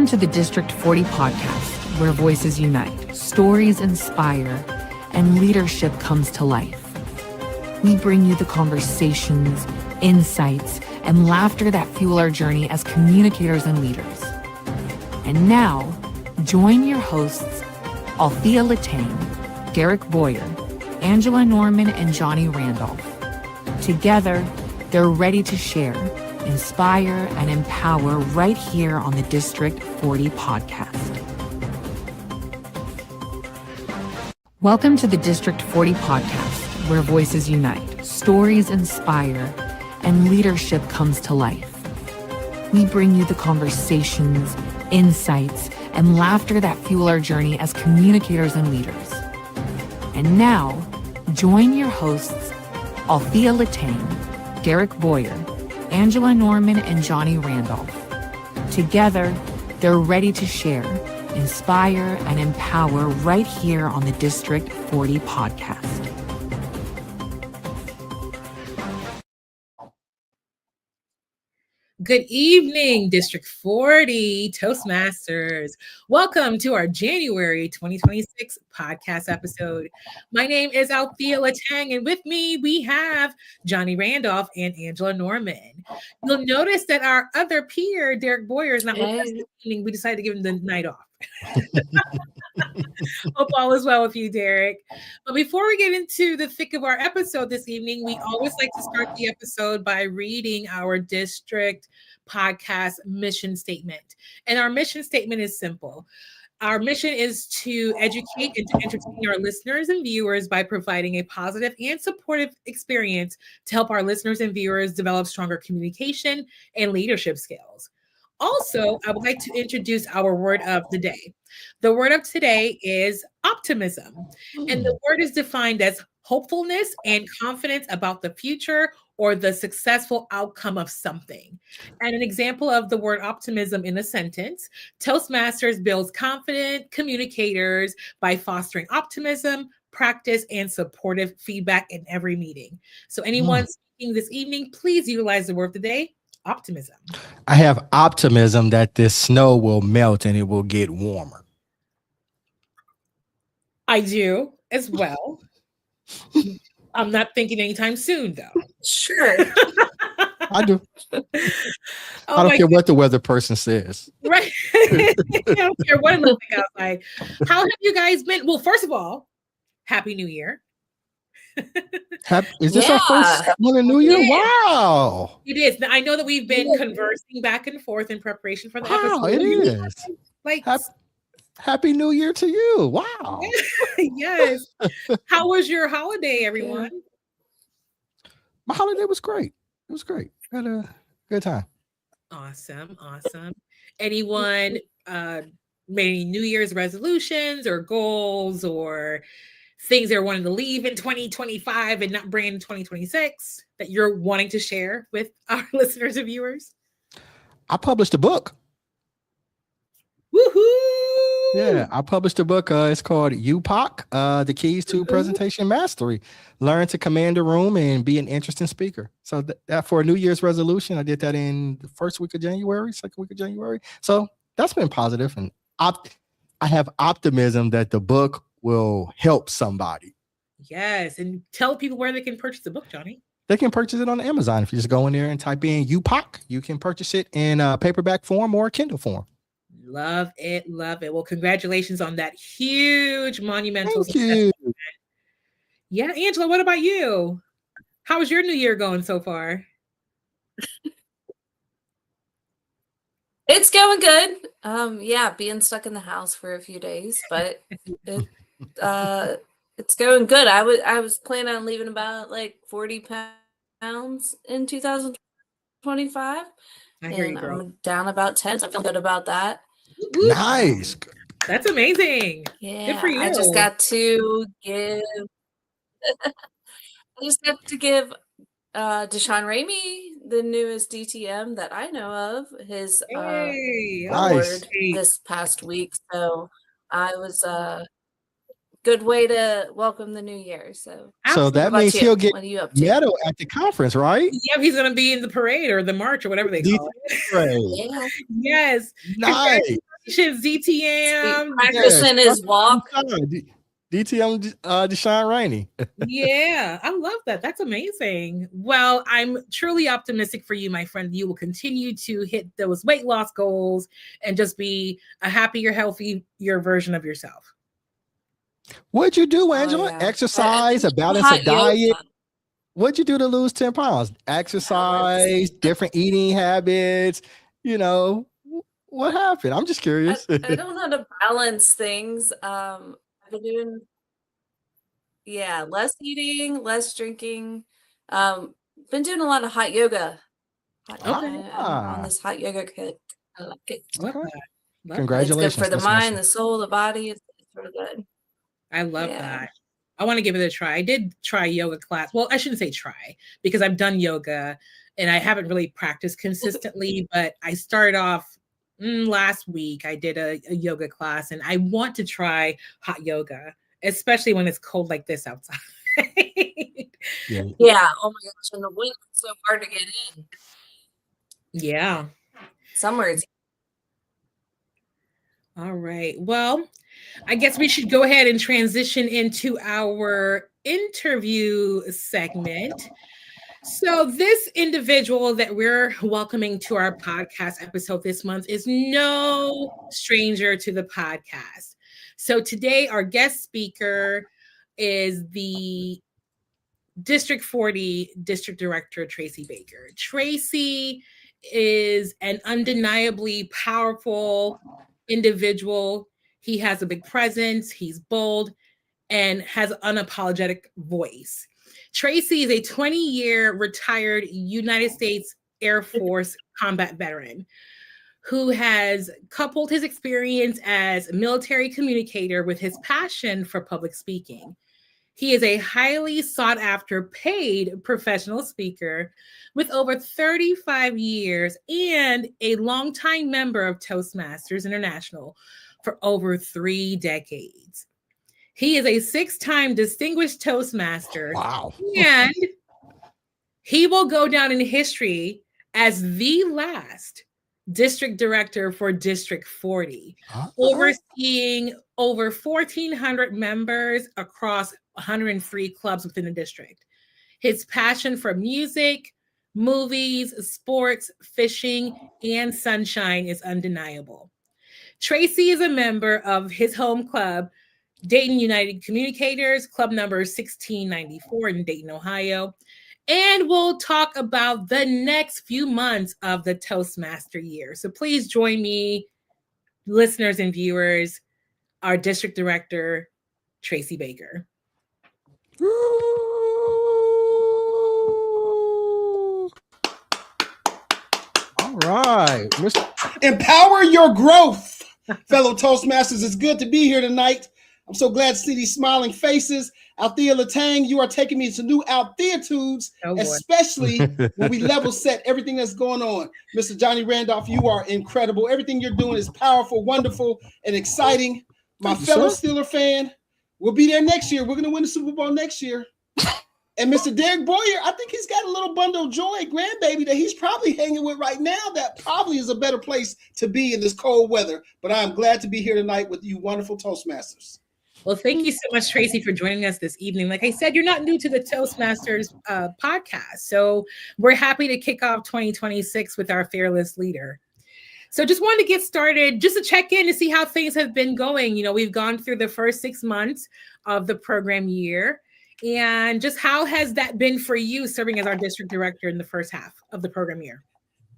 Welcome to the District 40 podcast, where voices unite, stories inspire, and leadership comes to life. We bring you the conversations, insights, and laughter that fuel our journey as communicators and leaders. And now, join your hosts, Althea Latang, Derek Boyer, Angela Norman, and Johnny Randolph. Together, they're ready to share, inspire, and empower right here on the District 40 podcast. Welcome to the District 40 podcast, where voices unite, stories inspire, and leadership comes to life. We bring you the conversations, insights, and laughter that fuel our journey as communicators and leaders. And now, join your hosts, Althea Latang, Derek Boyer, Angela Norman, and Johnny Randolph. Together, they're ready to share, inspire, and empower right here on the District 40 podcast. Good evening, District 40 Toastmasters. Welcome to our January 2026 podcast episode. My name is Althea Latang, and with me we have Johnny Randolph and Angela Norman. You'll notice that our other peer, Derek Boyer, is not with us this evening. We decided to give him the night off. Hope all is well with you, Derek. But before we get into the thick of our episode this evening, we always like to start the episode by reading our district podcast mission statement. And our mission statement is simple. Our mission is to educate and to entertain our listeners and viewers by providing a positive and supportive experience to help our listeners and viewers develop stronger communication and leadership skills. Also, I would like to introduce our word of the day. The word of today is optimism. And the word is defined as hopefulness and confidence about the future or the successful outcome of something. And an example of the word optimism in a sentence: Toastmasters builds confident communicators by fostering optimism, practice, and supportive feedback in every meeting. So anyone speaking this evening, please utilize the word of the day: optimism. I have optimism that this snow will melt and it will get warmer. I do as well. I'm not thinking anytime soon, though. Sure. I do. I don't care what the weather person says. Right. I don't care what it looks like outside. How have you guys been? Well, first of all, Happy New Year. Is this our first one in New Year? Wow. It is. I know that we've been conversing back and forth in preparation for the episode. It is. Like, Happy New Year to you. Wow. Yes. How was your holiday, everyone? My holiday was great. It was great. I had a good time. Awesome. Anyone made any New Year's resolutions or goals or things they're wanting to leave in 2025 and not bring in 2026 that you're wanting to share with our listeners and viewers? I published a book. Woohoo! Yeah, I published a book. It's called UPOC, The Keys to Presentation Mastery. Learn to command a room and be an interesting speaker. So that for a New Year's resolution, I did that in the first week of January, second week of January. So that's been positive. And I have optimism that the book will help somebody. Yes. And tell people where they can purchase the book, Johnny. They can purchase it on Amazon. If you just go in there and type in UPOC, you can purchase it in paperback form or Kindle form. Love it. Well, congratulations on that huge monumental success. Yeah, Angela, what about you? How is your New Year going so far? It's going good. Being stuck in the house for a few days, but it's going good. I was planning on leaving about like 40 pounds in 2025. I hear you, girl. I'm down about 10. So I feel good about that. Nice. That's amazing. Yeah. Good for you. I just got to give Deshaun Ramey, the newest DTM that I know of, his award this past week. So I was good way to welcome the new year. So that means he'll get medal at the conference, right? Yeah, he's going to be in the parade or the march or whatever they call it. Right. Yeah. Yes. Nice. ZTM. Practicing his walk. DTM Deshaun Rainey. Yeah, I love that. That's amazing. Well, I'm truly optimistic for you, my friend. You will continue to hit those weight loss goals and just be a happier, healthier version of yourself. What'd you do, Angela? Exercise, a balanced diet? What'd you do to lose 10 pounds? Exercise, different eating habits, what happened? I'm just curious. I don't know how to balance things. I've been doing, less eating, less drinking. Been doing a lot of hot yoga. I'm on this hot yoga kick. I like it. Congratulations. It's good for the mind, the soul, the body. It's really good. I love that. I want to give it a try. I did try yoga class. Well, I shouldn't say try because I've done yoga and I haven't really practiced consistently, but I started off last week. I did a yoga class and I want to try hot yoga, especially when it's cold like this outside. Yeah. Oh my gosh. And the wind is so hard to get in. Yeah. Somewhere it's. All right. Well, I guess we should go ahead and transition into our interview segment. So this individual that we're welcoming to our podcast episode this month is no stranger to the podcast. So today our guest speaker is the District 40 District Director, Tracy Baker. Tracy is an undeniably powerful individual. He has a big presence, he's bold, and has an unapologetic voice. Tracy is a 20-year retired United States Air Force combat veteran who has coupled his experience as a military communicator with his passion for public speaking. He is a highly sought-after paid professional speaker with over 35 years and a longtime member of Toastmasters International for over 3 decades. He is a 6-time distinguished Toastmaster. Wow. And he will go down in history as the last district director for District 40, overseeing over 1,400 members across 103 clubs within the district. His passion for music, movies, sports, fishing, and sunshine is undeniable. Tracy is a member of his home club, Dayton United Communicators, club number 1694 in Dayton, Ohio. And we'll talk about the next few months of the Toastmaster year. So please join me, listeners and viewers, our District Director, Tracy Baker. All right. Empower your growth, fellow Toastmasters. It's good to be here tonight. I'm so glad to see these smiling faces. Althea Latang, you are taking me to new altitudes, especially when we level set everything that's going on. Mr. Johnny Randolph, you are incredible. Everything you're doing is powerful, wonderful, and exciting. My fellow Steeler fan, we'll be there next year. We're going to win the Super Bowl next year. And Mr. Derek Boyer, I think he's got a little bundle of joy grandbaby that he's probably hanging with right now. That probably is a better place to be in this cold weather. But I'm glad to be here tonight with you wonderful Toastmasters. Well, thank you so much, Tracy, for joining us this evening. Like I said, you're not new to the Toastmasters podcast. So we're happy to kick off 2026 with our fearless leader. So just wanted to get started, just to check in to see how things have been going. You know, we've gone through the first 6 months of the program year. And just how has that been for you serving as our district director in the first half of the program year?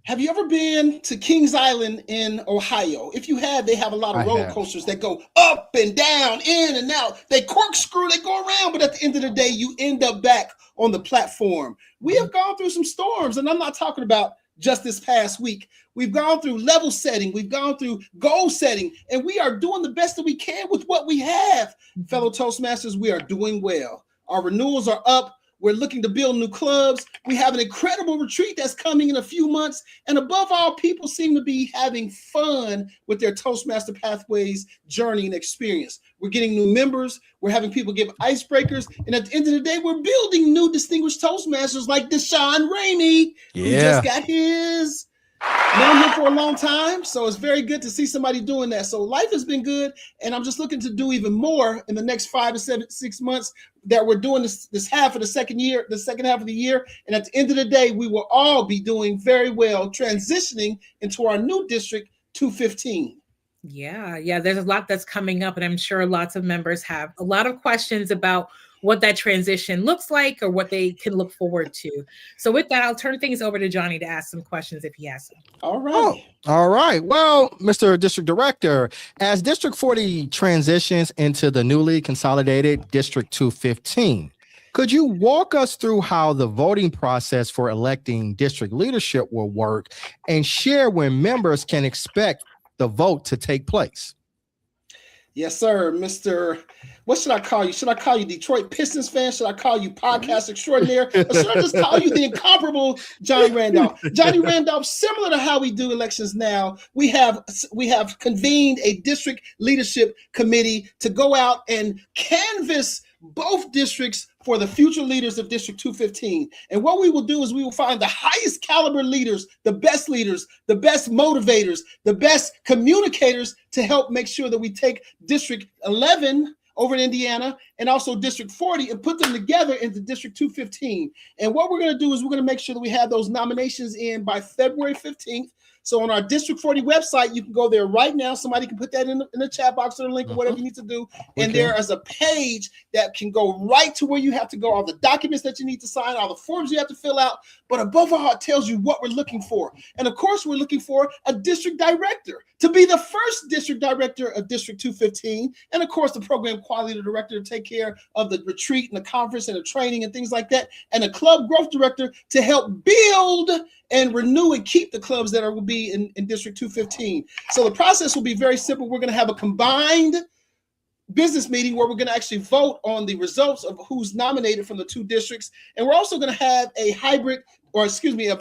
Have you ever been to Kings Island in Ohio? If you have, they have a lot of roller coasters that go up and down, in and out. They corkscrew, they go around, but at the end of the day, you end up back on the platform. We have gone through some storms, and I'm not talking about just this past week. We've gone through level setting, we've gone through goal setting, and we are doing the best that we can with what we have. Fellow Toastmasters, we are doing well. Our renewals are up. We're looking to build new clubs. We have an incredible retreat that's coming in a few months. And above all, people seem to be having fun with their Toastmaster Pathways journey and experience. We're getting new members. We're having people give icebreakers. And at the end of the day, we're building new distinguished Toastmasters like Deshaun Ramey, who just got his known him for a long time, so it's very good to see somebody doing that. So life has been good, and I'm just looking to do even more in the next 5 to 6 months that we're doing this half of the second half of the year. And at the end of the day, we will all be doing very well, transitioning into our new District 215. Yeah, there's a lot that's coming up, and I'm sure lots of members have a lot of questions about what that transition looks like or what they can look forward to. So with that, I'll turn things over to Johnny to ask some questions if he has some. All right. All right. Well, Mr. District Director, as District 40 transitions into the newly consolidated District 215, could you walk us through how the voting process for electing district leadership will work and share when members can expect the vote to take place? Yes, sir, Mr. What should I call you? Should I call you Detroit Pistons fan? Should I call you podcast extraordinaire? Or should I just call you the incomparable Johnny Randolph? Johnny Randolph, similar to how we do elections now, we have convened a district leadership committee to go out and canvass both districts for the future leaders of District 215. And what we will do is we will find the highest caliber leaders, the best motivators, the best communicators to help make sure that we take District 11 over in Indiana and also District 40 and put them together into District 215. And what we're going to do is we're going to make sure that we have those nominations in by February 15th. So on our District 40 website, you can go there right now. Somebody can put that in the chat box or the link or whatever you need to do. And there is a page that can go right to where you have to go, all the documents that you need to sign, all the forms you have to fill out. But above all, it tells you what we're looking for. And of course, we're looking for a district director to be the first district director of District 215. And of course, the program quality director to take care of the retreat and the conference and the training and things like that. And a club growth director to help build and renew and keep the clubs that will be in District 215. So the process will be very simple. We're going to have a combined business meeting where we're going to actually vote on the results of who's nominated from the two districts. And we're also going to have a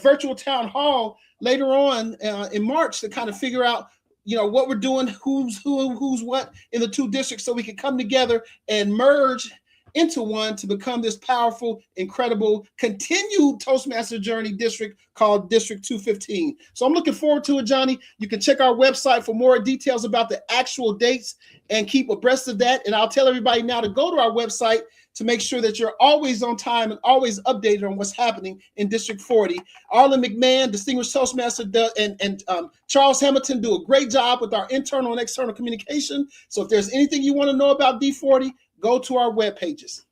virtual town hall later on in March to kind of figure out, what we're doing, who's what in the two districts, so we can come together and merge into one to become this powerful, incredible, continued Toastmaster journey district called District 215. So I'm looking forward to it, Johnny. You can check our website for more details about the actual dates and keep abreast of that. And I'll tell everybody now to go to our website to make sure that you're always on time and always updated on what's happening in District 40. Arlen McMahon, Distinguished Toastmaster, and Charles Hamilton do a great job with our internal and external communication. So if there's anything you want to know about D40, go to our web pages.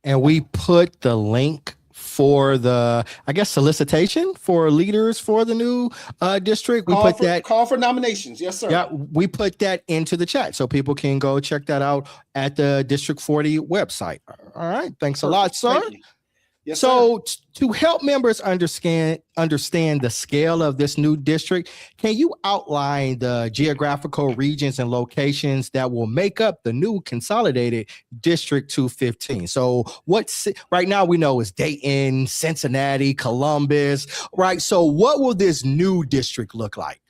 And we put the link for the, solicitation for leaders for the new district. Call for nominations. Yes, sir. Yeah, we put that into the chat so people can go check that out at the District 40 website. All right. Thanks a lot, sir. Yes, so to help members understand the scale of this new district, can you outline the geographical regions and locations that will make up the new consolidated District 215? So right now we know is Dayton, Cincinnati, Columbus, right? So what will this new district look like?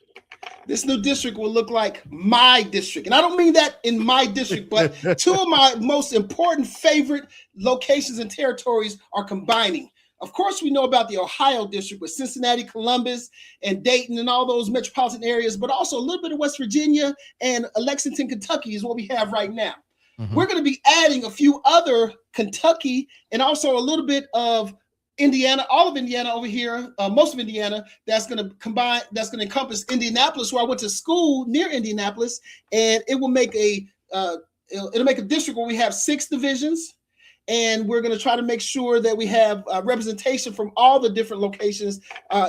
This new district will look like my district. And I don't mean that in my district, but two of my most important favorite locations and territories are combining. Of course, we know about the Ohio district with Cincinnati, Columbus, and Dayton and all those metropolitan areas, but also a little bit of West Virginia and Lexington, Kentucky is what we have right now. Mm-hmm. We're going to be adding a few other Kentucky and also a little bit of Indiana, all of Indiana over here, most of Indiana, that's going to encompass Indianapolis, where I went to school near Indianapolis, and it will make it'll make a district where we have 6 divisions, and we're going to try to make sure that we have representation from all the different locations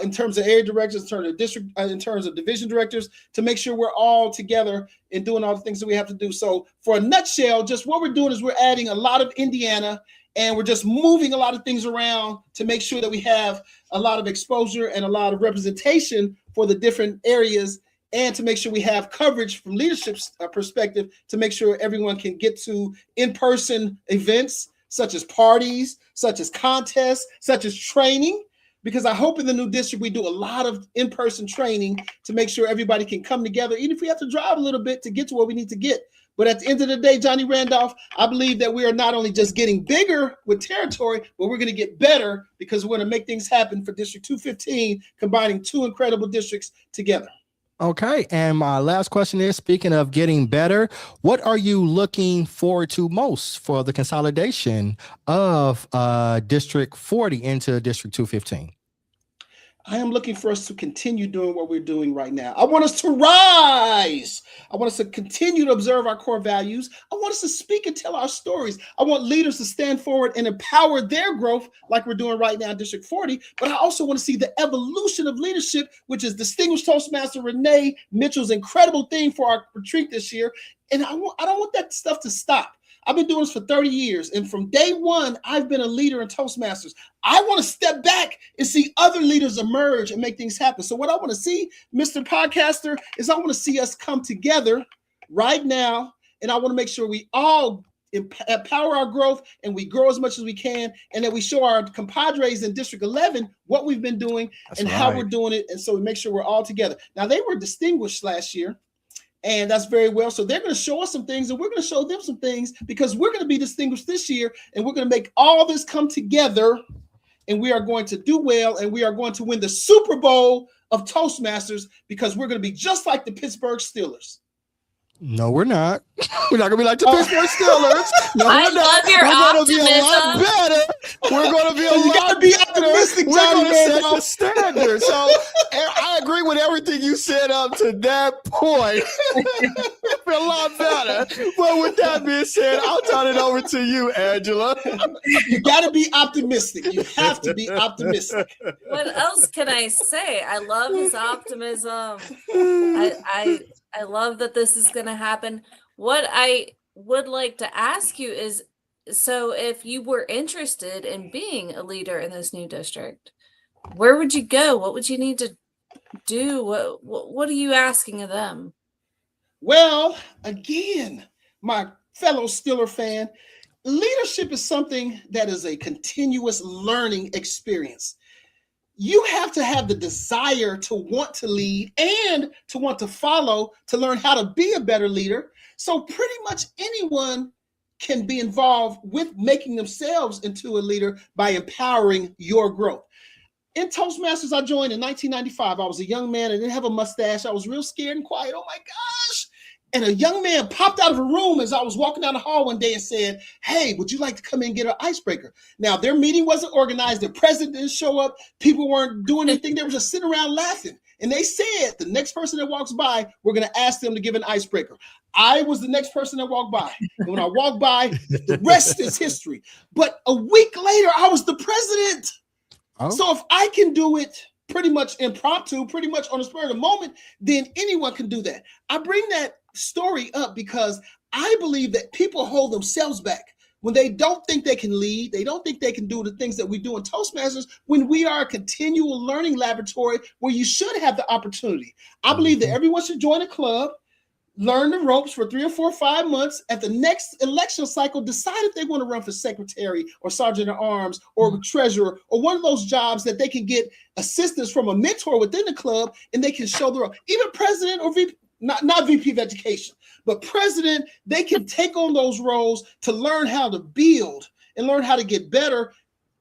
in terms of area directors, in terms of district, in terms of division directors, to make sure we're all together and doing all the things that we have to do. So, for a nutshell, just what we're doing is we're adding a lot of Indiana. And we're just moving a lot of things around to make sure that we have a lot of exposure and a lot of representation for the different areas, and to make sure we have coverage from leadership's perspective to make sure everyone can get to in-person events, such as parties, such as contests, such as training. Because I hope in the new district, we do a lot of in-person training to make sure everybody can come together, even if we have to drive a little bit to get to where we need to get. But at the end of the day, Johnny Randolph, I believe that we are not only just getting bigger with territory, but we're going to get better because we're going to make things happen for District 215, combining two incredible districts together. Okay. And my last question is, speaking of getting better, what are you looking forward to most for the consolidation of District 40 into District 215? I am looking for us to continue doing what we're doing right now. I want us to rise. I want us to continue to observe our core values. I want us to speak and tell our stories. I want leaders to stand forward and empower their growth like we're doing right now in District 40. But I also want to see the evolution of leadership, which is Distinguished Toastmaster Renee Mitchell's incredible theme for our retreat this year. And I don't want that stuff to stop. I've been doing this for 30 years. And from day one, I've been a leader in Toastmasters. I want to step back and see other leaders emerge and make things happen. So what I want to see, Mr. Podcaster, is I want to see us come together right now. And I want to make sure we all empower our growth and we grow as much as we can. And that we show our compadres in District 11 what we've been doing how we're doing it. And so we make sure we're all together. Now, they were distinguished last year. And that's very well. So they're going to show us some things and we're going to show them some things because we're going to be distinguished this year and we're going to make all this come together and we are going to do well and we are going to win the Super Bowl of Toastmasters because we're going to be just like the Pittsburgh Steelers. No, we're not. We're not going to be like the Pittsburgh Steelers. No, I love your optimism. We're going to be a lot better. You got to be optimistic, Johnny. We're going to set the standard. So I agree with everything you said up to that point. We're a lot better. But with that being said, I'll turn it over to you, Angela. You got to be optimistic. You have to be optimistic. What else can I say? I love his optimism. I love that this is going to happen. What I would like to ask you is, so if you were interested in being a leader in this new district, where would you go? What would you need to do? What are you asking of them? Well, again, my fellow Steeler fan, leadership is something that is a continuous learning experience. You have to have the desire to want to lead and to want to follow, to learn how to be a better leader. So pretty much anyone can be involved with making themselves into a leader by empowering your growth. In Toastmasters, I joined in 1995. I was a young man. I didn't have a mustache. I was real scared and quiet. Oh my gosh. And a young man popped out of a room as I was walking down the hall one day and said, "Hey, would you like to come in and get an icebreaker?" Now, their meeting wasn't organized. The president didn't show up. People weren't doing anything. They were just sitting around laughing. And they said, the next person that walks by, we're going to ask them to give an icebreaker. I was the next person that walked by. And when I walked by, the rest is history. But a week later, I was the president. Oh. So if I can do it pretty much impromptu, pretty much on the spur of the moment, then anyone can do that. I bring that story up because I believe that people hold themselves back when they don't think they can lead. They don't think they can do the things that we do in Toastmasters when we are a continual learning laboratory where you should have the opportunity. I believe that everyone should join a club, learn the ropes for 3 or 4 or 5 months. At the next election cycle, decide if they want to run for secretary or sergeant at arms or treasurer or one of those jobs that they can get assistance from a mentor within the club and they can show the rope. Even president or VP, not VP of education, but president, they can take on those roles to learn how to build and learn how to get better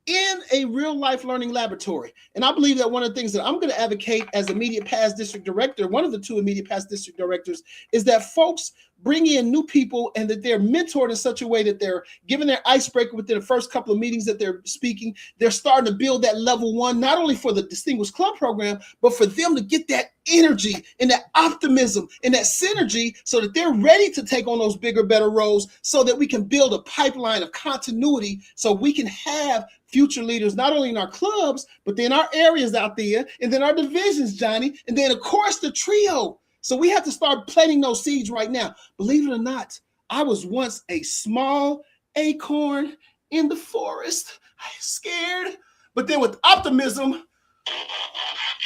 in a real life learning laboratory. And I believe that one of the things that I'm going to advocate as immediate past district director, one of the 2 immediate past district directors, is that folks bring in new people and that they're mentored in such a way that they're given their icebreaker within the first couple of meetings that they're speaking. They're starting to build that level 1, not only for the Distinguished Club program, but for them to get that energy and that optimism and that synergy so that they're ready to take on those bigger, better roles so that we can build a pipeline of continuity so we can have future leaders, not only in our clubs, but then our areas out there, and then our divisions, Johnny, and then, of course, the trio. So we have to start planting those seeds right now. Believe it or not, I was once a small acorn in the forest. I was scared, but then with optimism,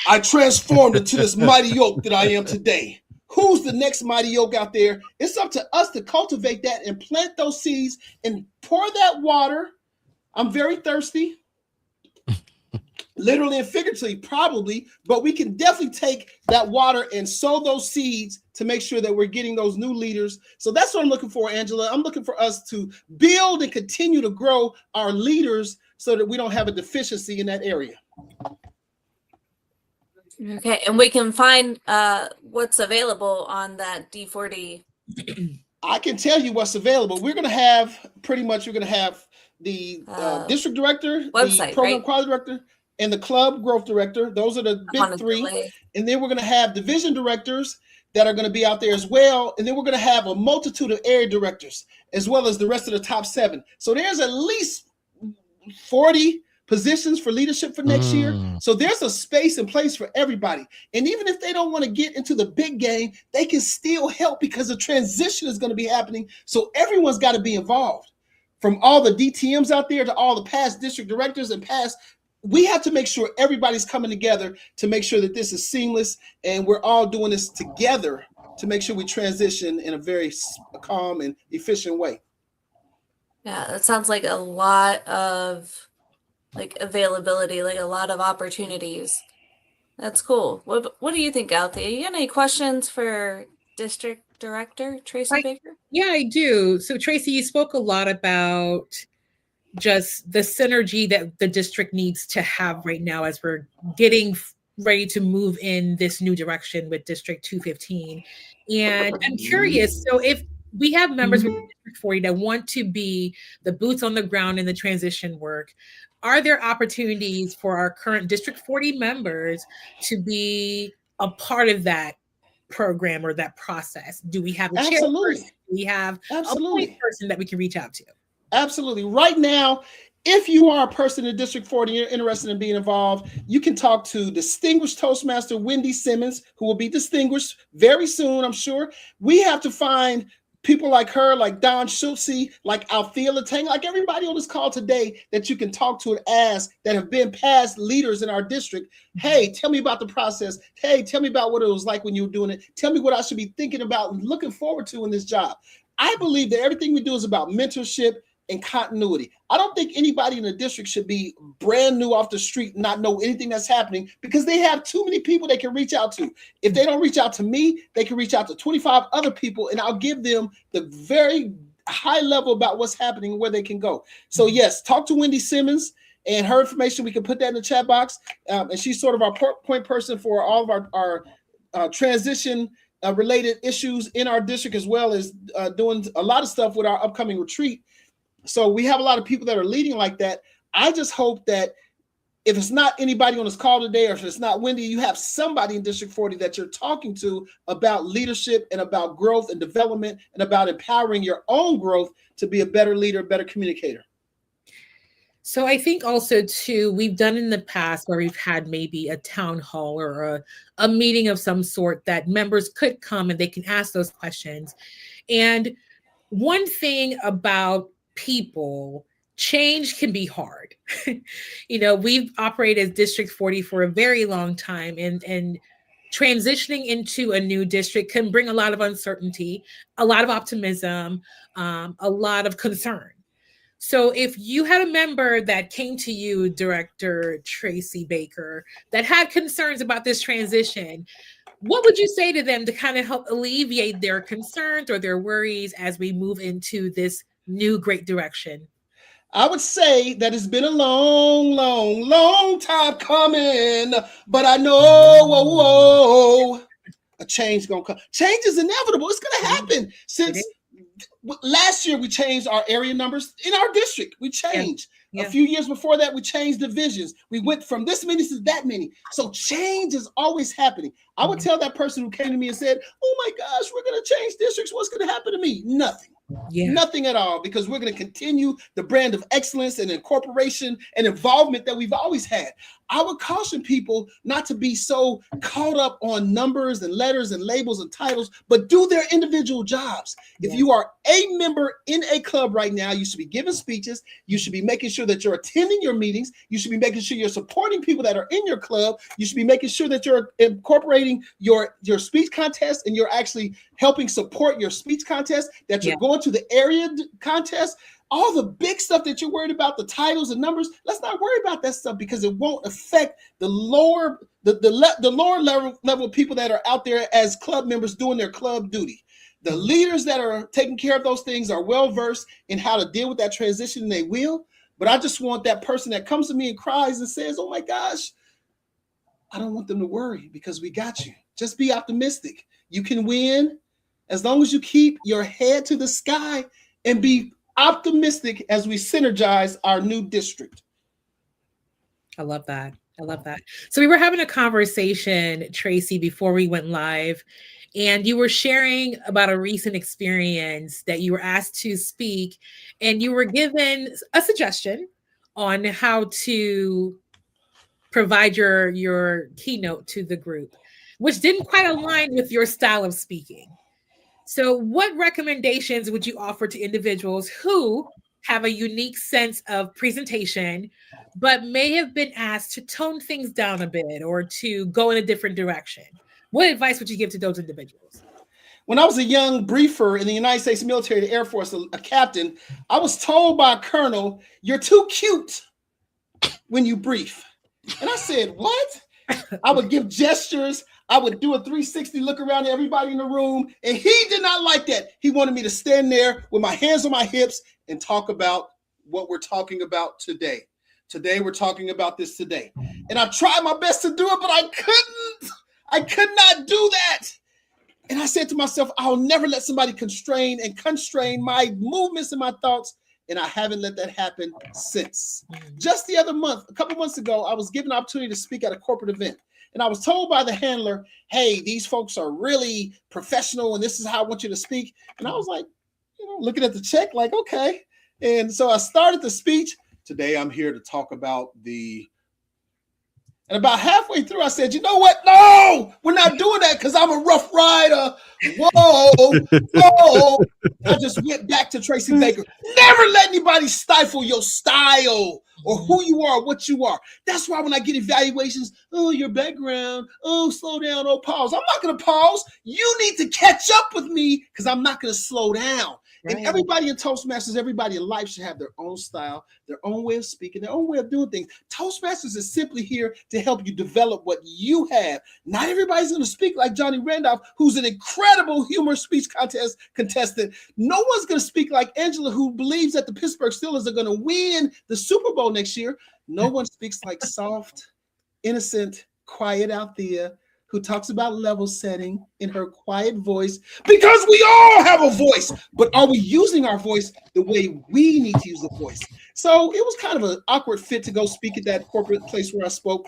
I transformed into this mighty oak that I am today. Who's the next mighty oak out there? It's up to us to cultivate that and plant those seeds and pour that water. I'm very thirsty. literally and figuratively, probably, but we can definitely take that water and sow those seeds to make sure that we're getting those new leaders. So that's what I'm looking for, Angela. I'm looking for us to build and continue to grow our leaders so that we don't have a deficiency in that area. Okay, and we can find what's available on that D40. I can tell you what's available. We're going to have the district director, website, the program right? quality director, and the club growth director. Those are the big three. And then we're going to have division directors that are going to be out there as well. And then we're going to have a multitude of area directors, as well as the rest of the top 7. So there's at least 40 positions for leadership for next year. So there's a space and place for everybody. And even if they don't want to get into the big game, they can still help because the transition is going to be happening. So everyone's got to be involved, from all the DTMs out there to all the past district directors and past. We have to make sure everybody's coming together to make sure that this is seamless and we're all doing this together to make sure we transition in a very calm and efficient way. Yeah, that sounds like a lot of availability, like a lot of opportunities. That's cool. What do you think, Althea? You got any questions for District Director Tracy Baker? Yeah, I do. So Tracy, you spoke a lot about just the synergy that the district needs to have right now as we're getting ready to move in this new direction with District 215. And I'm curious, so if we have members with District 40 that want to be the boots on the ground in the transition work, are there opportunities for our current District 40 members to be a part of that program or that process? Do we have a chairperson? Do we have a point person that we can reach out to? Absolutely. Right now, if you are a person in District 40 and you're interested in being involved, you can talk to distinguished Toastmaster Wendy Simmons, who will be distinguished very soon, I'm sure. We have to find people like her, like Don Schultze, like Althea Latang, like everybody on this call today that you can talk to and ask that have been past leaders in our district. Hey, tell me about the process. Hey, tell me about what it was like when you were doing it. Tell me what I should be thinking about and looking forward to in this job. I believe that everything we do is about mentorship and continuity. I don't think anybody in the district should be brand new off the street and not know anything that's happening, because they have too many people they can reach out to. If they don't reach out to me, they can reach out to 25 other people, and I'll give them the very high level about what's happening and where they can go. So yes, talk to Wendy Simmons, and her information, we can put that in the chat box. And she's sort of our point person for all of our transition related issues in our district, as well as doing a lot of stuff with our upcoming retreat. So we have a lot of people that are leading like that. I just hope that if it's not anybody on this call today, or if it's not Wendy, you have somebody in District 40 that you're talking to about leadership and about growth and development and about empowering your own growth to be a better leader, better communicator. So I think also too, we've done in the past where we've had maybe a town hall or a meeting of some sort that members could come and they can ask those questions. And one thing about people, change can be hard. We've operated as District 40 for a very long time, and transitioning into a new district can bring a lot of uncertainty, a lot of optimism, a lot of concern. So if you had a member that came to you, Director Tracy Baker, that had concerns about this transition, what would you say to them to kind of help alleviate their concerns or their worries as we move into this new great direction? I would say that it's been a long time coming, but I know a change gonna come. Change is inevitable. It's gonna happen. Since last year, we changed our area numbers in our district. We changed. A few years before that, we changed divisions. We went from this many to that many. So change is always happening. I would tell that person who came to me and said, oh my gosh, we're going to change districts. What's going to happen to me? Nothing. Nothing at all, because we're going to continue the brand of excellence and incorporation and involvement that we've always had. I would caution people not to be so caught up on numbers and letters and labels and titles, but do their individual jobs. If you are a member in a club right now, you should be giving speeches. You should be making sure that you're attending your meetings. You should be making sure you're supporting people that are in your club. You should be making sure that you're incorporating your speech contest, and you're actually helping support your speech contest, that you're going to the area contest. All the big stuff that you're worried about, the titles and numbers, let's not worry about that stuff because it won't affect the lower level people that are out there as club members doing their club duty. The leaders that are taking care of those things are well versed in how to deal with that transition, and they will. But I just want that person that comes to me and cries and says, "Oh my gosh," I don't want them to worry because we got you. Just be optimistic. You can win as long as you keep your head to the sky and be optimistic as we synergize our new district. I love that. I love that. So we were having a conversation, Tracy, before we went live, and you were sharing about a recent experience that you were asked to speak, and you were given a suggestion on how to provide your keynote to the group, which didn't quite align with your style of speaking. So what recommendations would you offer to individuals who have a unique sense of presentation, but may have been asked to tone things down a bit or to go in a different direction? What advice would you give to those individuals? When I was a young briefer in the United States military, the Air Force, a captain, I was told by a colonel, "You're too cute when you brief." And I said, "What?" I would give gestures. I would do a 360 look around at everybody in the room. And he did not like that. He wanted me to stand there with my hands on my hips and talk about what we're talking about today. Today, we're talking about this today. And I tried my best to do it, but I couldn't. I could not do that. And I said to myself, I'll never let somebody constrain my movements and my thoughts. And I haven't let that happen since. Just the other month, a couple months ago, I was given an opportunity to speak at a corporate event. And I was told by the handler, "Hey, these folks are really professional and this is how I want you to speak." And I was like, looking at the check like, okay. And so I started the speech. "Today, I'm here to talk about the..." And about halfway through, I said, "You know what? No, we're not doing that because I'm a rough rider." Whoa. I just went back to Tracy Baker. Never let anybody stifle your style or who you are, what you are. That's why when I get evaluations, "Oh, your background, oh, slow down, oh, pause." I'm not going to pause. You need to catch up with me because I'm not going to slow down. Right. And everybody in Toastmasters, everybody in life should have their own style, their own way of speaking, their own way of doing things. Toastmasters is simply here to help you develop what you have. Not everybody's going to speak like Johnny Randolph, who's an incredible humor speech contest contestant. No one's going to speak like Angela, who believes that the Pittsburgh Steelers are going to win the Super Bowl next year. No one speaks like soft, innocent, quiet Althea, who talks about level setting in her quiet voice, because we all have a voice, but are we using our voice the way we need to use the voice? So it was kind of an awkward fit to go speak at that corporate place where I spoke,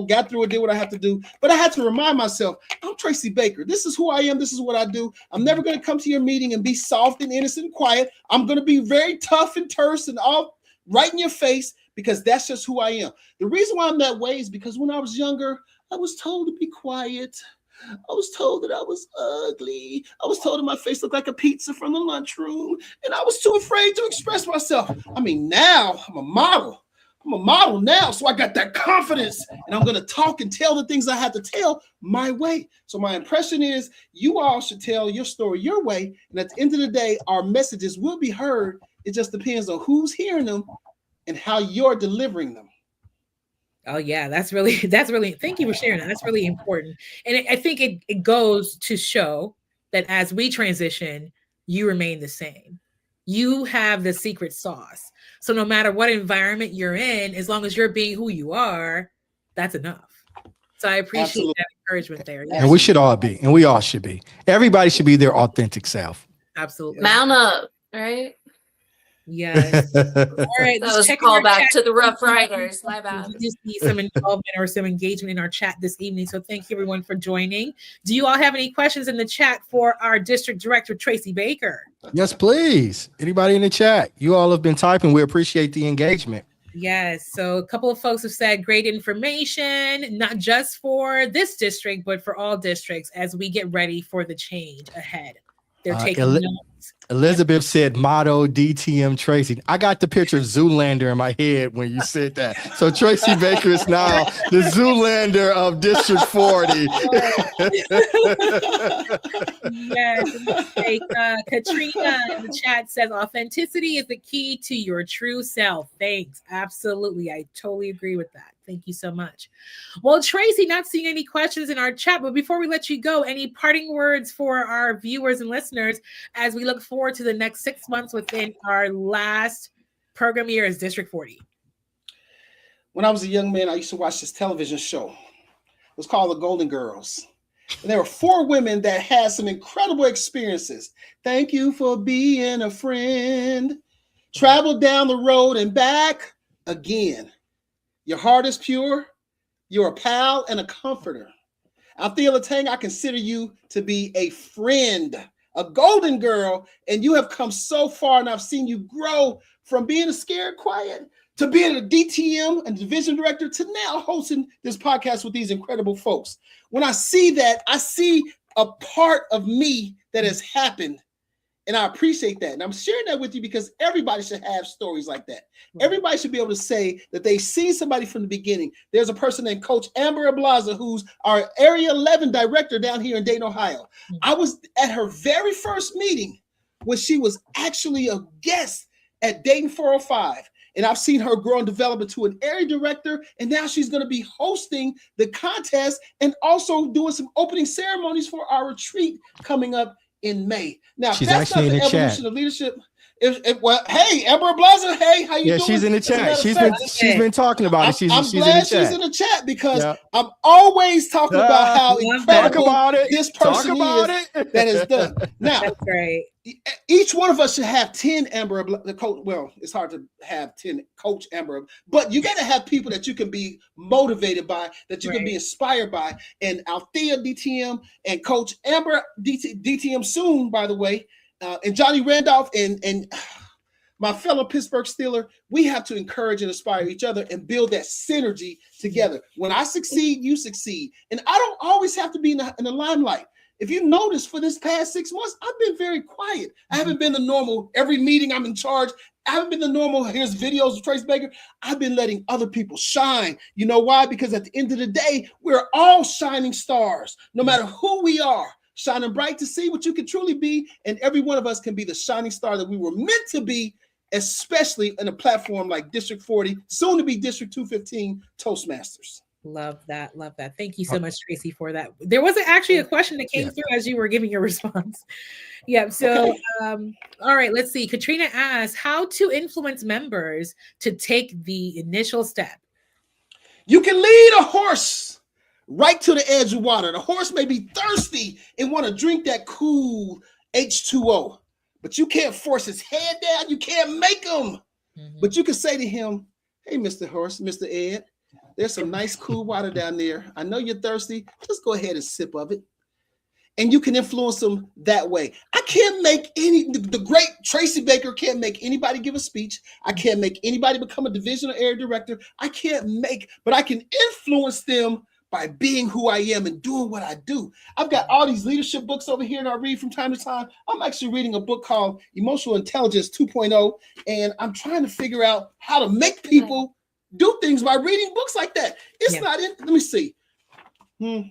got through it, did what I had to do, but I had to remind myself, I'm Tracy Baker. This is who I am. This is what I do. I'm never going to come to your meeting and be soft and innocent and quiet. I'm going to be very tough and terse and all right in your face, because that's just who I am. The reason why I'm that way is because when I was younger, I was told to be quiet. I was told that I was ugly. I was told that my face looked like a pizza from the lunchroom, and I was too afraid to express myself. I mean, now I'm a model. I'm a model now, so I got that confidence, and I'm going to talk and tell the things I have to tell my way. So my impression is you all should tell your story your way, and at the end of the day, our messages will be heard. It just depends on who's hearing them and how you're delivering them. Oh yeah, that's really, thank you for sharing that. That's really important. And I think it goes to show that as we transition, you remain the same. You have the secret sauce. So no matter what environment you're in, as long as you're being who you are, that's enough. So I appreciate that encouragement there. Yeah. And we should all be, and we all should be. Everybody should be their authentic self. Absolutely. Mount up, right? Yes. All right. That was a call back to the Rough Riders. My bad. We just need some involvement or some engagement in our chat this evening. So thank you everyone for joining. Do you all have any questions in the chat for our district director, Tracy Baker? Yes, please. Anybody in the chat? You all have been typing. We appreciate the engagement. Yes. So a couple of folks have said great information, not just for this district, but for all districts as we get ready for the change ahead. They're taking notes. Elizabeth said motto DTM Tracy. I got the picture of Zoolander in my head when you said that. So Tracy Baker is now the Zoolander of District 40. Yes. Like, Katrina in the chat says authenticity is the key to your true self. Thanks. Absolutely. I totally agree with that. Thank you so much. Well, Tracy, not seeing any questions in our chat, but before we let you go, any parting words for our viewers and listeners as we look forward to the next 6 months within our last program year as District 40? When I was a young man, I used to watch this television show. It was called The Golden Girls. And there were 4 women that had some incredible experiences. Thank you for being a friend. Traveled down the road and back again. Your heart is pure. You're a pal and a comforter. Althea Latang, I consider you to be a friend, a golden girl, and you have come so far, and I've seen you grow from being a scared quiet to being a DTM and division director to now hosting this podcast with these incredible folks. When I see that, I see a part of me that has happened. And I appreciate that. And I'm sharing that with you because everybody should have stories like that. Everybody should be able to say that they see somebody from the beginning. There's a person named Coach Amber Ablaza, who's our Area 11 director down here in Dayton, Ohio. I was at her very first meeting when she was actually a guest at Dayton 405. And I've seen her grow and develop into an area director. And now she's going to be hosting the contest and also doing some opening ceremonies for our retreat coming up in May. Now, she's that's actually not in the the evolution chat of leadership. Well, hey, Amber Blaza, hey, how you doing? Yeah, she's in the chat. She's been talking about it. I'm she's glad in the chat. she's in the chat because I'm always talking about how incredible this person is that is done. Now, that's great. Each one of us should have 10 Amber, the coach. Well, it's hard to have 10 Coach Amber, but you got to have people that you can be motivated by, that you can be inspired by. And Althea DTM and Coach Amber DTM soon, by the way, and Johnny Randolph and my fellow Pittsburgh Steeler, we have to encourage and inspire each other and build that synergy together. When I succeed, you succeed. And I don't always have to be in the limelight. If you notice, for this past 6 months, I've been very quiet. I haven't been the normal, every meeting I'm in charge. I haven't been the normal, here's videos of Tracy Baker. I've been letting other people shine. You know why? Because at the end of the day, we're all shining stars, no matter who we are, shining bright to see what you can truly be. And every one of us can be the shining star that we were meant to be, especially in a platform like District 40, soon to be District 215 Toastmasters. Love that. Love that. Thank you so much, Tracy, for that. There wasn't actually a question that came through as you were giving your response. Yeah. So, all right, let's see. Katrina asks how to influence members to take the initial step. You can lead a horse right to the edge of water. The horse may be thirsty and want to drink that cool H2O, but you can't force his head down. You can't make him. But you can say to him, hey, Mr. Horse, Mr. Ed, there's some nice cool water down there. I know you're thirsty. Just go ahead and sip of it. And you can influence them that way. I can't make the great Tracy Baker can't make anybody give a speech. I can't make anybody become a division or area director. But I can influence them by being who I am and doing what I do. I've got all these leadership books over here and I read from time to time. I'm actually reading a book called Emotional Intelligence 2.0, and I'm trying to figure out how to make people do things by reading books like that. It's not in, let me see. I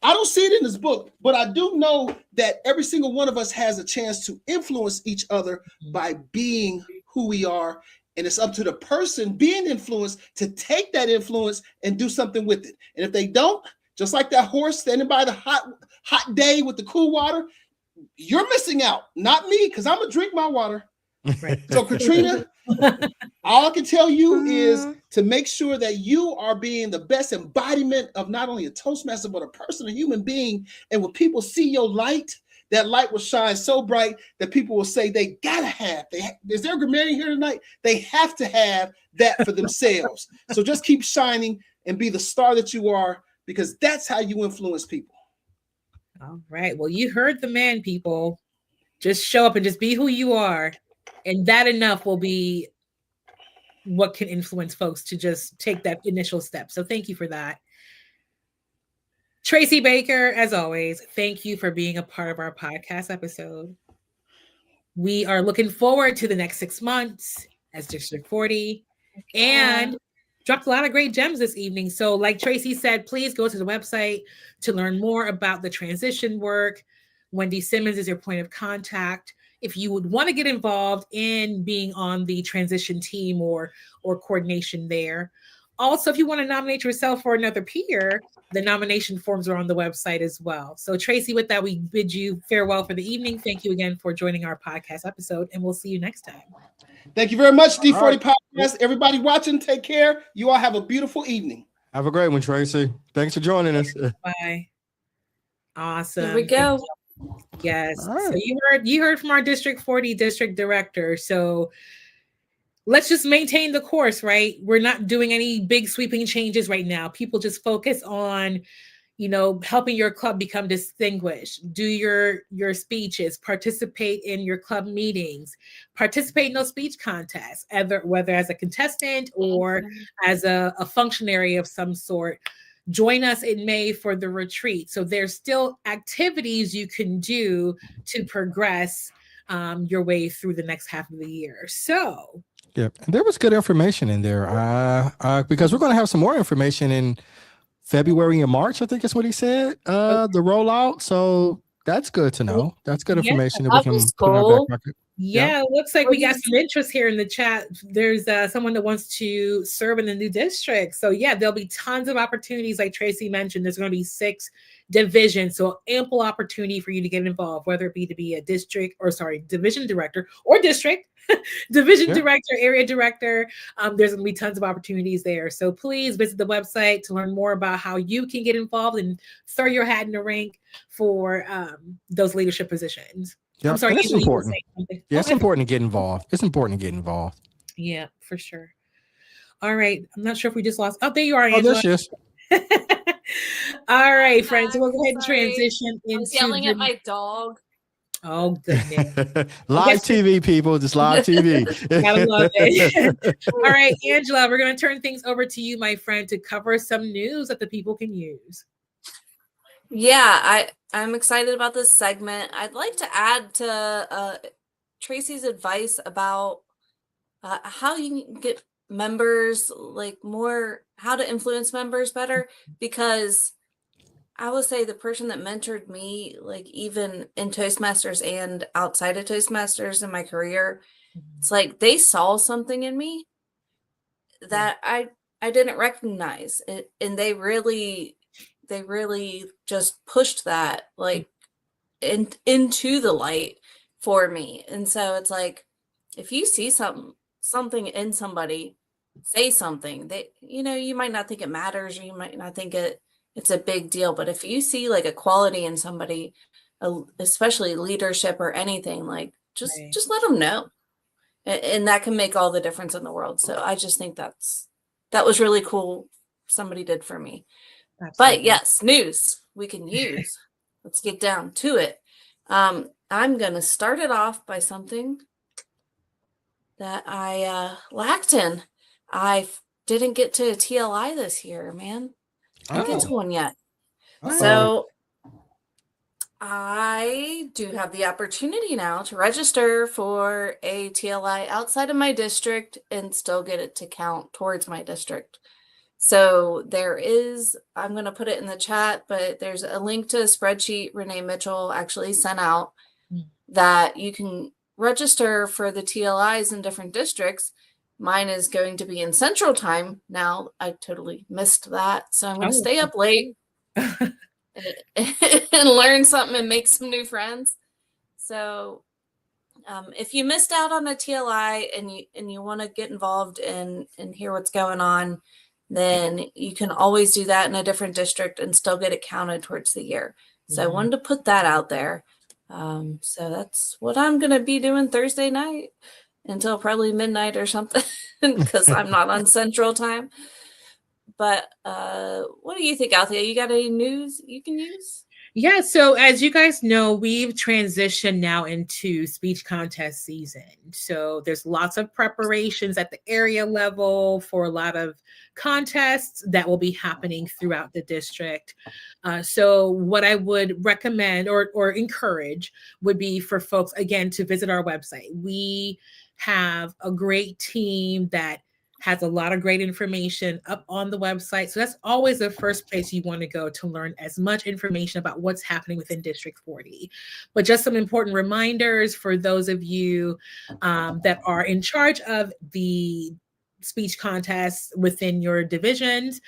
don't see it in this book, but I do know that every single one of us has a chance to influence each other by being who we are. And it's up to the person being influenced to take that influence and do something with it. And if they don't, just like that horse standing by the hot day with the cool water, you're missing out, not me, because I'm gonna drink my water. Right. So Katrina, all I can tell you is to make sure that you are being the best embodiment of not only a Toastmaster, but a person, a human being. And when people see your light, that light will shine so bright that people will say they gotta have. Is there a grammarian here tonight? They have to have that for themselves. So just keep shining and be the star that you are, because that's how you influence people. All right. Well, you heard the man, people. Just show up and just be who you are. And that enough will be what can influence folks to just take that initial step. So thank you for that. Tracy Baker, as always, thank you for being a part of our podcast episode. We are looking forward to the next 6 months as District 40 and dropped a lot of great gems this evening. So like Tracy said, please go to the website to learn more about the transition work. Wendy Simmons is your point of contact. If you would want to get involved in being on the transition team or coordination there. Also, if you want to nominate yourself for another peer, the nomination forms are on the website as well. So Tracy, with that, we bid you farewell for the evening. Thank you again for joining our podcast episode, and we'll see you next time. Thank you very much, D40 Podcast. Everybody watching, take care. You all have a beautiful evening. Have a great one, Tracy. Thanks for joining us. Bye. Awesome. Here we go. Yes. Right. So you heard from our District 40 district director. So let's just maintain the course, right? We're not doing any big sweeping changes right now. People just focus on, helping your club become distinguished. Do your speeches, participate in your club meetings, participate in those speech contests, whether as a contestant or as a functionary of some sort. Join us in May for the retreat. So there's still activities you can do to progress your way through the next half of the year. So yeah, there was good information in there because we're going to have some more information in February and March, I think is what he said, the rollout. So that's good to know. That's good information that we can put in our back pocket. Yeah, it looks like we got some interest here in the chat. There's someone that wants to serve in the new district. So yeah, there'll be tons of opportunities. Like Tracy mentioned, there's going to be 6 divisions. So ample opportunity for you to get involved, whether it be to be a division director or district, division director, area director. There's going to be tons of opportunities there. So please visit the website to learn more about how you can get involved and throw your hat in the ring for those leadership positions. Yeah, I'm sorry, it's important. Yeah, it's important to get involved. It's important to get involved. Yeah, for sure. All right. I'm not sure if we just lost. Oh, there you are, Angela. Oh, there she is. All right, friends. So we'll go ahead and transition into. I was yelling at my dog. Oh, goodness. Live TV, people. Just live TV. Gotta love it. All right, Angela, we're going to turn things over to you, my friend, to cover some news that the people can use. Yeah, I'm excited about this segment. I'd like to add to Tracy's advice about how you can get members, how to influence members better, because I would say the person that mentored me, even in Toastmasters and outside of Toastmasters in my career, it's like they saw something in me that I didn't recognize it, and they really just pushed that into the light for me. And so it's like, if you see something in somebody, say something. That you might not think it matters, or you might not think it's a big deal, but if you see a quality in somebody, especially leadership or anything, just let them know, and that can make all the difference in the world. So I just think that was really cool somebody did for me. Absolutely. But yes, news we can use. Let's get down to it. I'm going to start it off by something that I lacked in. I didn't get to a TLI this year, man. I didn't get to one yet. So I do have the opportunity now to register for a TLI outside of my district and still get it to count towards my district. So I'm going to put it in the chat, but there's a link to a spreadsheet Renee Mitchell actually sent out that you can register for the TLIs in different districts. Mine is going to be in Central Time. Now, I totally missed that. So I'm going to stay up late and learn something and make some new friends. So if you missed out on a TLI and you want to get involved and hear what's going on, then you can always do that in a different district and still get it counted towards the year. So I wanted to put that out there. So that's what I'm going to be doing Thursday night until probably midnight or something, because I'm not on Central Time. But what do you think, Althea? You got any news you can use? Yeah, so as you guys know, we've transitioned now into speech contest season. So there's lots of preparations at the area level for a lot of contests that will be happening throughout the district. So what I would recommend or encourage would be for folks, again, to visit our website. We have a great team that has a lot of great information up on the website. So that's always the first place you want to go to learn as much information about what's happening within District 40. But just some important reminders for those of you that are in charge of the speech contests within your divisions.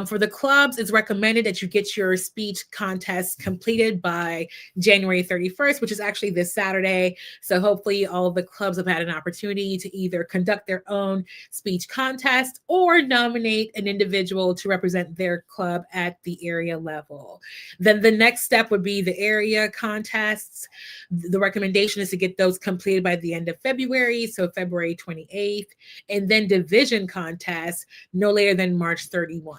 For the clubs, it's recommended that you get your speech contests completed by January 31st, which is actually this Saturday. So hopefully all of the clubs have had an opportunity to either conduct their own speech contest or nominate an individual to represent their club at the area level. Then the next step would be the area contests. The recommendation is to get those completed by the end of February, so February 28th, and then division contests no later than March 31.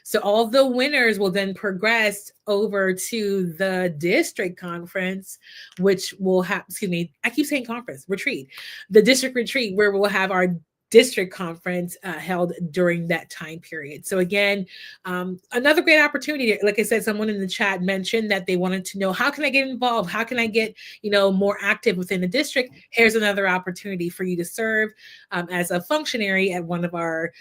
So all the winners will then progress over to the district conference, which will have, I keep saying conference, retreat, the district retreat, where we'll have our district conference held during that time period. So again, another great opportunity. Like I said, someone in the chat mentioned that they wanted to know, how can I get involved? How can I get, more active within the district? Here's another opportunity for you to serve as a functionary at one of our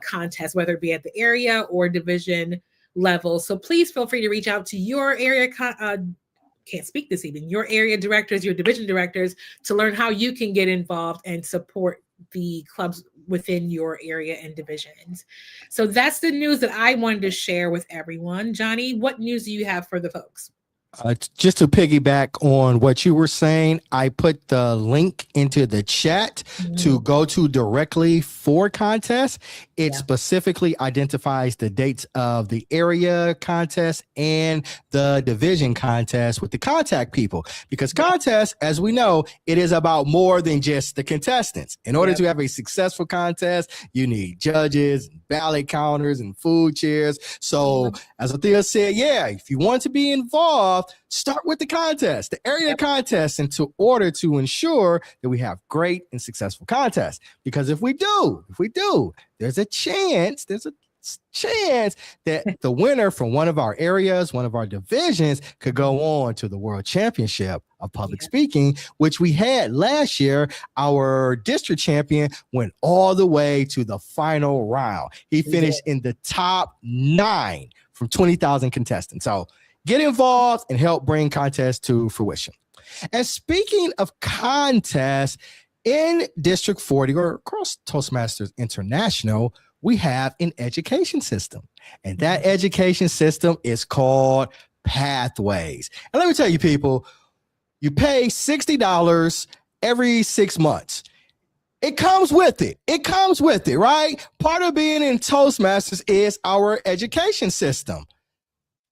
contests, whether it be at the area or division level. So please feel free to reach out to your area can't speak this evening, your area directors, your division directors, to learn how you can get involved and support the clubs within your area and divisions. So that's the news that I wanted to share with everyone. Johnny, what news do you have for the folks? Just to piggyback on what you were saying, I put the link into the chat to go to directly for contests. It specifically identifies the dates of the area contest and the division contest with the contact people, because contests, as we know, it is about more than just the contestants. In order to have a successful contest, you need judges, ballot counters, and food chairs. So as Athea said, if you want to be involved, start with the contest, the area contest, and to order to ensure that we have great and successful contests. Because if we do, there's a chance that the winner from one of our areas, one of our divisions, could go on to the World Championship of Public Speaking, which we had last year. Our district champion went all the way to the final round. He finished in the top 9 from 20,000 contestants. So get involved and help bring contests to fruition. And speaking of contests, in District 40 or across Toastmasters International, we have an education system. And that education system is called Pathways. And let me tell you, people, you pay $60 every 6 months. It comes with it. Right? Part of being in Toastmasters is our education system.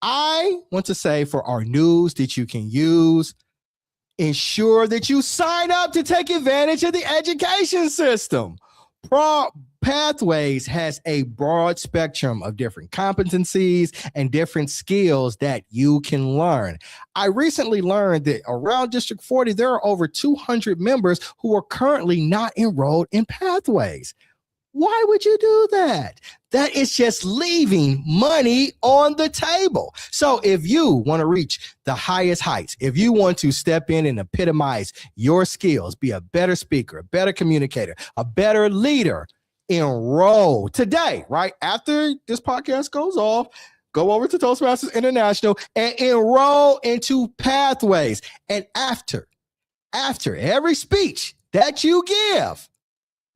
I want to say, for our news that you can use, ensure that you sign up to take advantage of the education system. Pathways has a broad spectrum of different competencies and different skills that you can learn. I recently learned that around District 40, there are over 200 members who are currently not enrolled in Pathways. Why would you do that? That is just leaving money on the table. So if you want to reach the highest heights, if you want to step in and epitomize your skills, be a better speaker, a better communicator, a better leader, enroll today, right? After this podcast goes off, go over to Toastmasters International and enroll into Pathways. And after every speech that you give,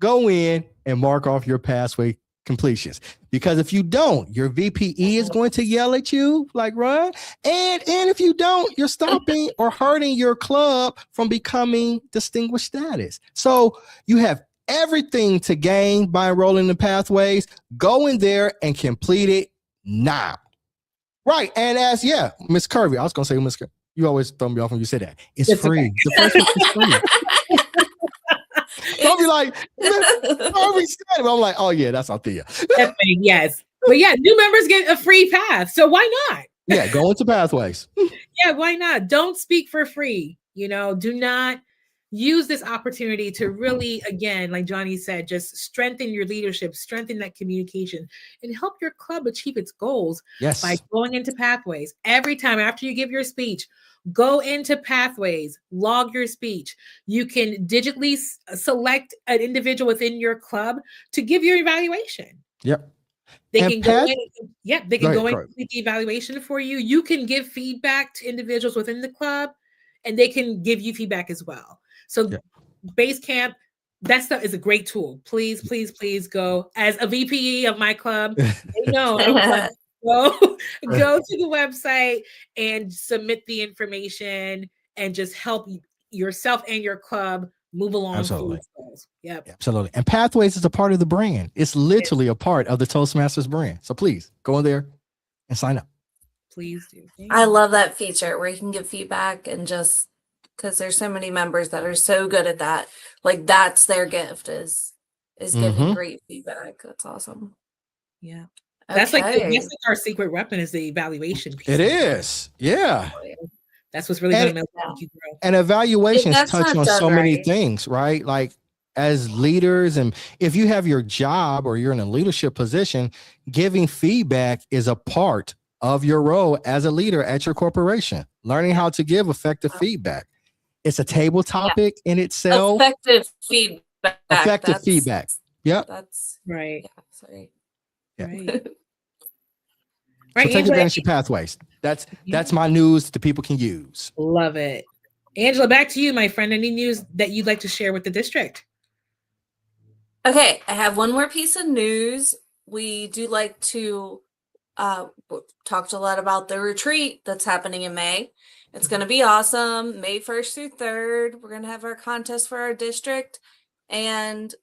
go in and mark off your pathway completions. Because if you don't, your VPE is going to yell at you like, run. And if you don't, you're stopping or hurting your club from becoming distinguished status. So you have everything to gain by enrolling in Pathways. Go in there and complete it now. Right. And as, Miss Curvy, I was going to say, Miss Curvy, you always throw me off when you say that. It's free. Okay. The first one is free. I'll be like, I'm like, oh yeah, that's Althea. Yes. But new members get a free path. So why not? Yeah, go into Pathways. Yeah, why not? Don't speak for free. You know, do not use this opportunity to really, again, like Johnny said, just strengthen your leadership, strengthen that communication, and help your club achieve its goals by going into Pathways. Every time after you give your speech, go into Pathways, log your speech. You can digitally select an individual within your club to give your evaluation. Yep. They can go in. Yeah, they can go in and complete the evaluation for you. You can give feedback to individuals within the club, and they can give you feedback as well. So Basecamp, that stuff is a great tool. Please, please, please go. As a VPE of my club, go to the website and submit the information and just help yourself and your club move along. Absolutely. Yep. Absolutely. And Pathways is a part of the brand. It's literally a part of the Toastmasters brand. So please go in there and sign up. Please do. I love that feature where you can give feedback, and just because there's so many members that are so good at that. Like that's their gift is giving great feedback. That's awesome. Yeah. That's like our secret weapon is the evaluation piece. It is. Yeah. That's what's really going to make you grow. And evaluations touch on so many things, right? Like as leaders, and if you have your job or you're in a leadership position, giving feedback is a part of your role as a leader at your corporation. Learning how to give effective feedback. It's a table topic in itself. Effective feedback. Feedback. Yep. That's right. Yeah, sorry. Yeah. Right. So take advantage of Pathways. That's my news that people can use. Love it. Angela, back to you, my friend. Any news that you'd like to share with the district? Okay, I have one more piece of news. We do like to talked a lot about the retreat that's happening in May. It's going to be awesome. May 1st through 3rd. We're going to have our contest for our district, and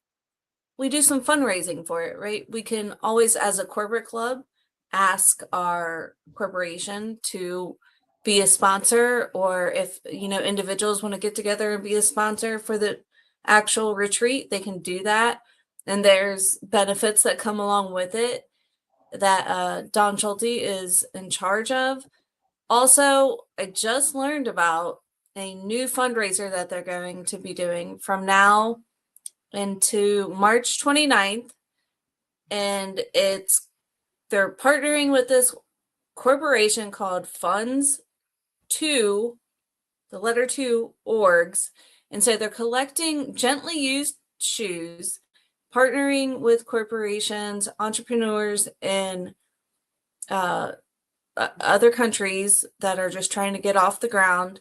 we do some fundraising for it, right? We can always, as a corporate club, ask our corporation to be a sponsor, or if individuals want to get together and be a sponsor for the actual retreat, they can do that. And there's benefits that come along with it that Don Schulte is in charge of. Also, I just learned about a new fundraiser that they're going to be doing from now into March 29th. And they're partnering with this corporation called Funds 2, the letter 2 orgs. And so they're collecting gently used shoes, partnering with corporations, entrepreneurs in other countries that are just trying to get off the ground,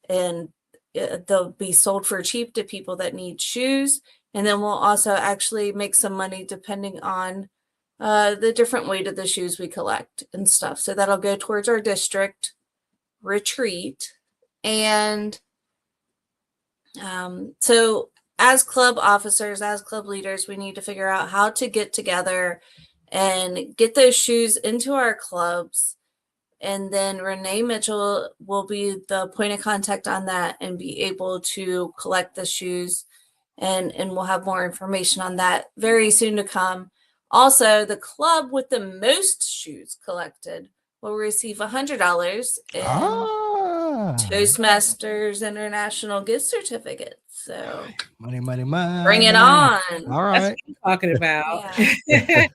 and they'll be sold for cheap to people that need shoes. And then we'll also actually make some money depending on the different weight of the shoes we collect and stuff. So that'll go towards our district retreat. And so as club officers, as club leaders, we need to figure out how to get together and get those shoes into our clubs. And then Renee Mitchell will be the point of contact on that and be able to collect the shoes. And we'll have more information on that very soon to come. Also, the club with the most shoes collected will receive $100 in Toastmasters International gift certificates. So money. Bring it on. All right. That's what I'm talking about. Yeah.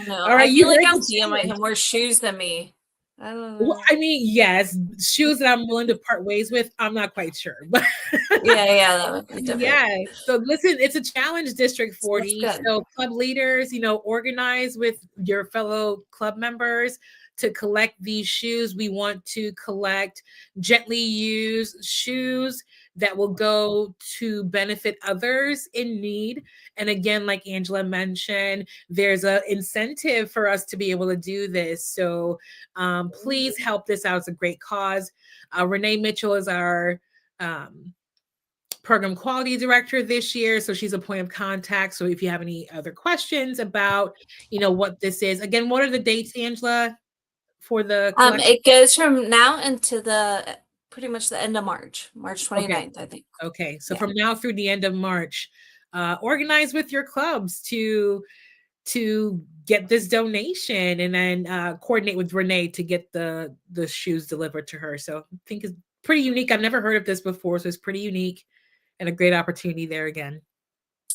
All right. I feel like Dia might have more shoes than me. I don't know. Well, I mean, yes, shoes that I'm willing to part ways with, I'm not quite sure. But yeah, that would be different. Yeah. So listen, it's a challenge, District 40. So club leaders, organize with your fellow club members to collect these shoes. We want to collect gently used shoes that will go to benefit others in need. And again, like Angela mentioned, there's an incentive for us to be able to do this. So please help this out. It's a great cause. Renee Mitchell is our program quality director this year. So she's a point of contact. So if you have any other questions about, what this is, again, what are the dates, Angela, for the collection? It goes from now into the pretty much the end of March 29th, I think. Okay. So from now through the end of March, organize with your clubs to get this donation and then coordinate with Renee to get the shoes delivered to her. So I think it's pretty unique. I've never heard of this before, so it's pretty unique and a great opportunity there again.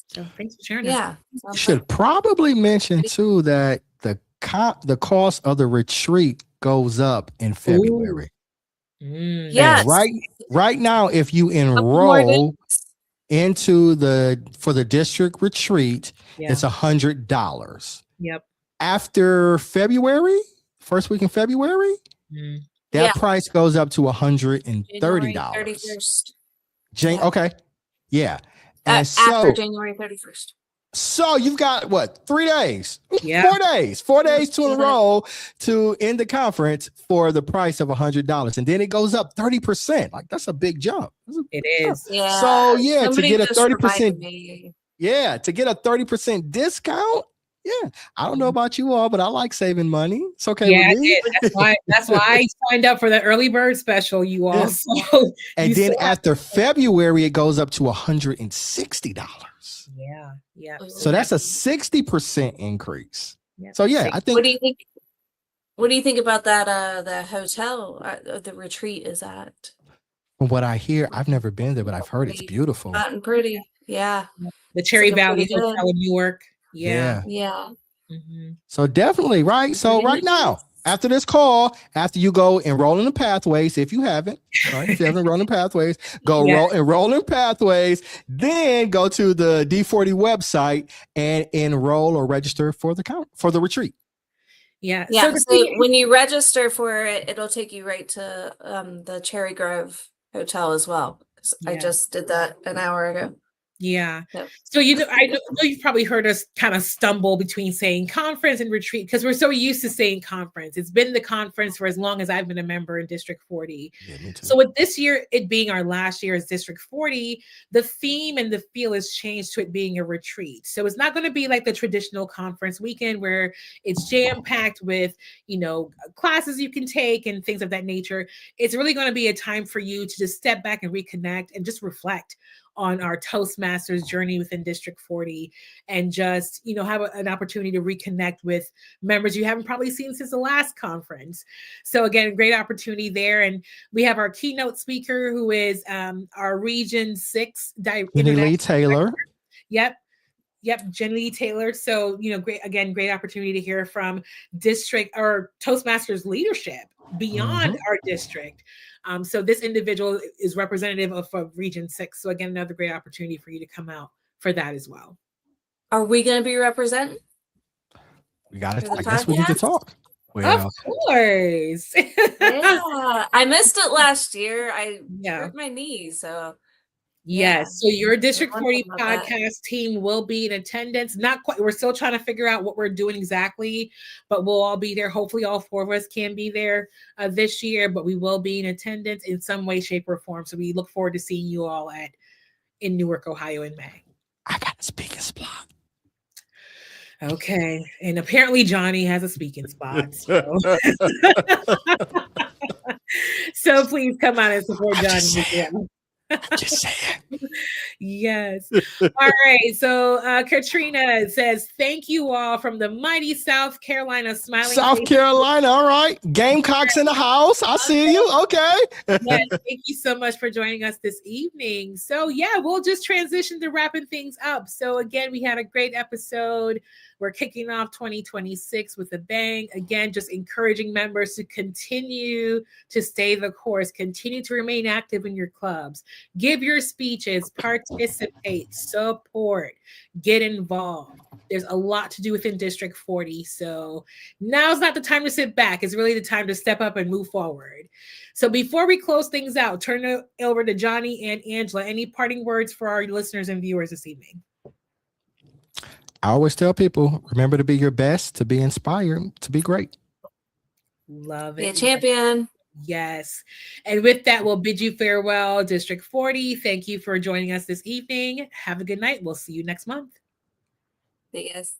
So thanks for sharing. Yeah, should probably mention too that the cost of the retreat goes up in February. Yes. Right now, if you enroll into for the district retreat, it's $100. Yep. After February, first week in February, that price goes up to $130. January 31st. Okay. Yeah. And after January 31st. So you've got what, 3 days? Yeah. 4 days to enroll to end the conference for the price of $100. And then it goes up 30%. Like, that's a big jump. It is. Yeah. So yeah, Somebody to get a 30%. Yeah, to get a 30% discount. Yeah. I don't know about you all, but I like saving money. It's okay with me. That's why I signed up for the early bird special, you all. Yeah. So and then after February, it goes up to $160. Yeah. So that's a 60% increase. Yeah. So yeah, I think. What do you think? What do you think about that? The hotel the retreat is at? From what I hear, I've never been there, but I've heard it's beautiful. Hot and pretty. Yeah. The Cherry Valley Hotel in Newark. Yeah. Mm-hmm. So definitely, right? So right now, after this call, after you go enroll in the Pathways, if you haven't, right? If you haven't enrolled in Pathways, go enroll in Pathways, then go to the D40 website and enroll or register for the retreat. Yeah. Yeah. So when you register for it, it'll take you right to the Cherry Grove Hotel as well. I just did that an hour ago. Yeah. So I know you've probably heard us kind of stumble between saying conference and retreat because we're so used to saying conference. It's been the conference for as long as I've been a member in District 40. Yeah, me too. So with this year, it being our last year as District 40, the theme and the feel has changed to it being a retreat. So it's not going to be like the traditional conference weekend where it's jam-packed with, classes you can take and things of that nature. It's really going to be a time for you to just step back and reconnect and just reflect on our Toastmasters journey within District 40 and just, have an opportunity to reconnect with members you haven't probably seen since the last conference. So again, great opportunity there. And we have our keynote speaker who is our Region 6. Jenny Lee Taylor. Yep, Jenny Lee Taylor. So, great opportunity to hear from district or Toastmasters leadership beyond our district. So this individual is representative of Region 6. So again, another great opportunity for you to come out for that as well. Are we going to be representing? We got it. I guess we need to talk. Well, of course. Yeah, I missed it last year. I hurt my knee, so. Yes. So your District 40 podcast team will be in attendance. Not quite. We're still trying to figure out what we're doing exactly, but we'll all be there. Hopefully all 4 of us can be there this year, but we will be in attendance in some way, shape, or form. So we look forward to seeing you all in Newark, Ohio in May. I got a speaking spot. Okay. And apparently Johnny has a speaking spot. So, so please come on and support Johnny. Just saying. Yes. All right. So Katrina says, thank you all from the mighty South Carolina Smiling South Carolina. All right. Gamecocks in the house. I see you. Okay. Yes, thank you so much for joining us this evening. So we'll just transition to wrapping things up. So again, we had a great episode. We're kicking off 2026 with a bang. Again, just encouraging members to continue to stay the course, continue to remain active in your clubs, give your speeches, participate, support, get involved. There's a lot to do within District 40. So now's not the time to sit back. It's really the time to step up and move forward. So before we close things out, turn it over to Johnny and Angela. Any parting words for our listeners and viewers this evening? I always tell people, remember to be your best, to be inspired, to be great. Love it. Be a champion. Yes. And with that, we'll bid you farewell, District 40. Thank you for joining us this evening. Have a good night. We'll see you next month. Yes.